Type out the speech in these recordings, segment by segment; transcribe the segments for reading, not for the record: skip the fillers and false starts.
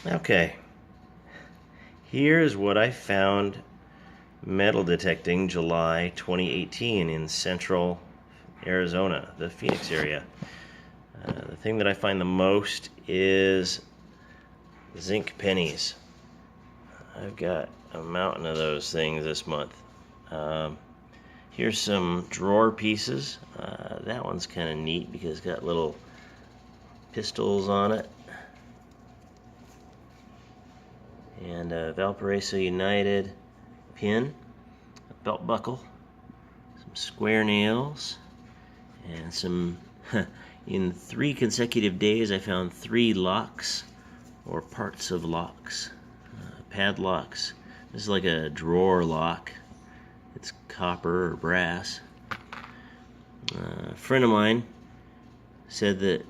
Okay, here's what I found metal detecting July 2018 in central Arizona, the Phoenix area. The thing that I find the most is zinc pennies. I've got a mountain of those things this month. Here's some drawer pieces. That one's kind of neat because it's got little pistols on it. And a Valparaiso United pin, a belt buckle, some square nails, and some, in 3 consecutive days I found 3 locks, or parts of locks, padlocks. This is like a drawer lock. It's copper or brass. A friend of mine said that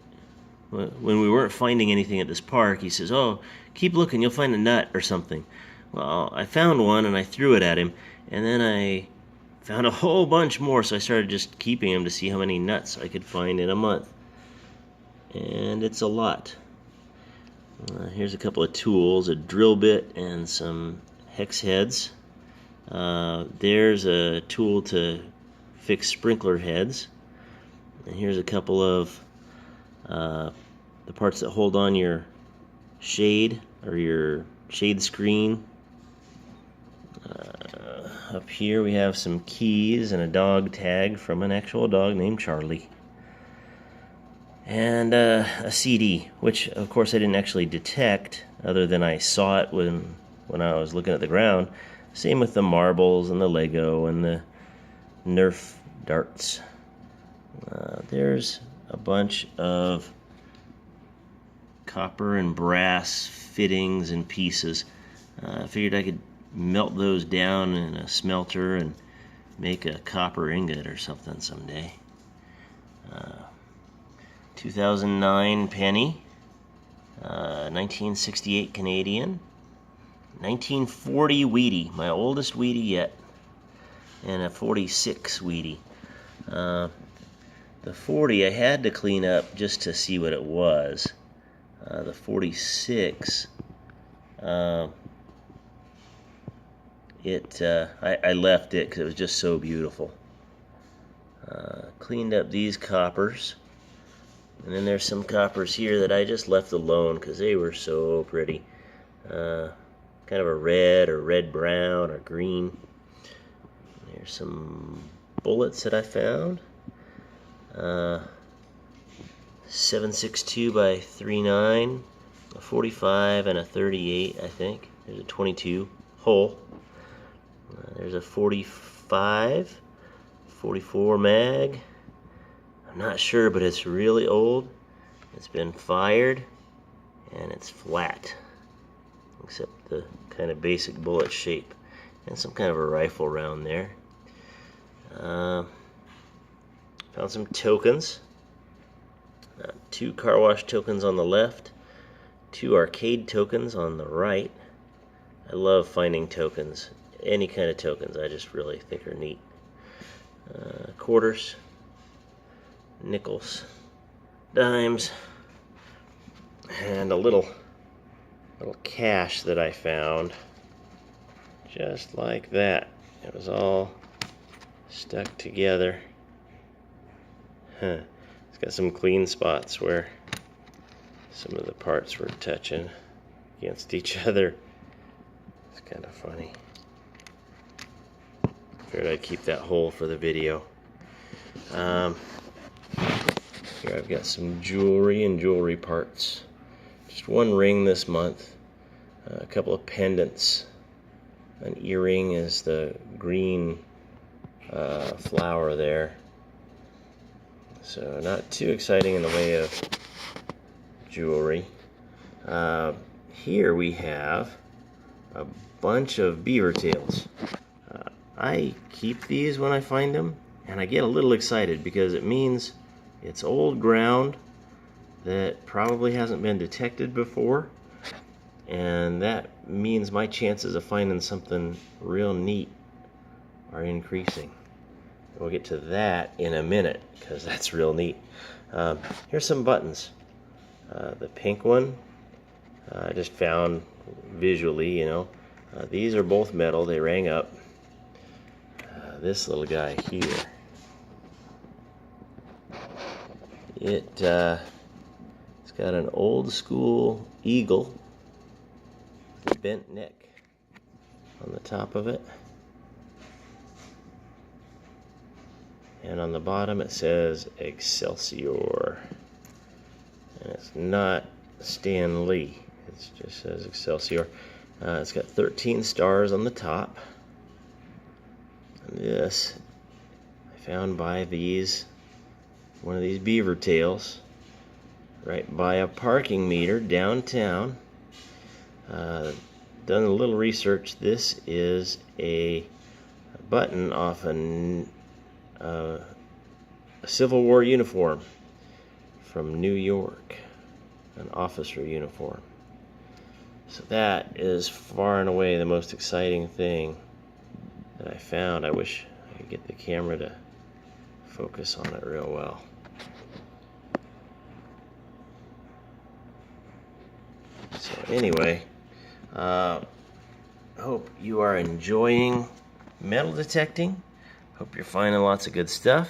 when we weren't finding anything at this park, he says, "Oh, keep looking, you'll find a nut or something." Well, I found one and I threw it at him, and then I found a whole bunch more, so I started just keeping them to see how many nuts I could find in a month. And it's a lot. Here's a couple of tools, a drill bit and some hex heads. There's a tool to fix sprinkler heads. And here's a couple of the parts that hold on your shade or your shade screen. Up here we have some keys and a dog tag from an actual dog named Charlie. And a CD, which of course I didn't actually detect, other than I saw it when I was looking at the ground. Same with the marbles and the Lego and the Nerf darts. There's a bunch of copper and brass fittings and pieces. I figured I could melt those down in a smelter and make a copper ingot or something someday. 2009 penny, 1968 Canadian, 1940 Wheatie, my oldest Wheatie yet, and a 46 Wheatie. The 40 I had to clean up just to see what it was. The 46, I left it because it was just so beautiful. Cleaned up these coppers, and then there's some coppers here that I just left alone because they were so pretty. Kind of a red or red brown or green. There's some bullets that I found. 7.62 by 3.9, a 45 and a 38, I think. There's a 22 hole. There's a 45, 44 mag. I'm not sure, but it's really old. It's been fired, and it's flat, except the kind of basic bullet shape, and some kind of a rifle round there. Found some tokens. 2 car wash tokens on the left, 2 arcade tokens on the right. I love finding tokens, any kind of tokens, I just really think are neat. Quarters, nickels, dimes, and a little cash that I found, just like that. It was all stuck together. It's got some clean spots where some of the parts were touching against each other. It's kind of funny. Figured I'd keep that whole for the video. Here I've got some jewelry and jewelry parts. Just 1 ring this month. A couple of pendants. An earring is the green flower there. So not too exciting in the way of jewelry. Here we have a bunch of beaver tails. I keep these when I find them, and I get a little excited because it means it's old ground that probably hasn't been detected before, and that means my chances of finding something real neat are increasing. We'll get to that in a minute because that's real neat. Here's some buttons. The pink one I just found visually, these are both metal. They rang up. This little guy here, it's got an old school eagle bent neck on the top of it, and on the bottom it says Excelsior, and it's not Stan Lee, it just says Excelsior. It's got 13 stars on the top. And this I found by one of these beaver tails right by a parking meter downtown. Done a little research. This is a button off a Civil War uniform from New York, an officer uniform. So that is far and away the most exciting thing that I found. I wish I could get the camera to focus on it real well. So anyway, hope you are enjoying metal detecting. Hope you're finding lots of good stuff.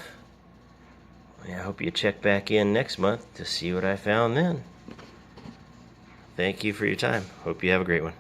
I hope you check back in next month to see what I found then. Thank you for your time. Hope you have a great one.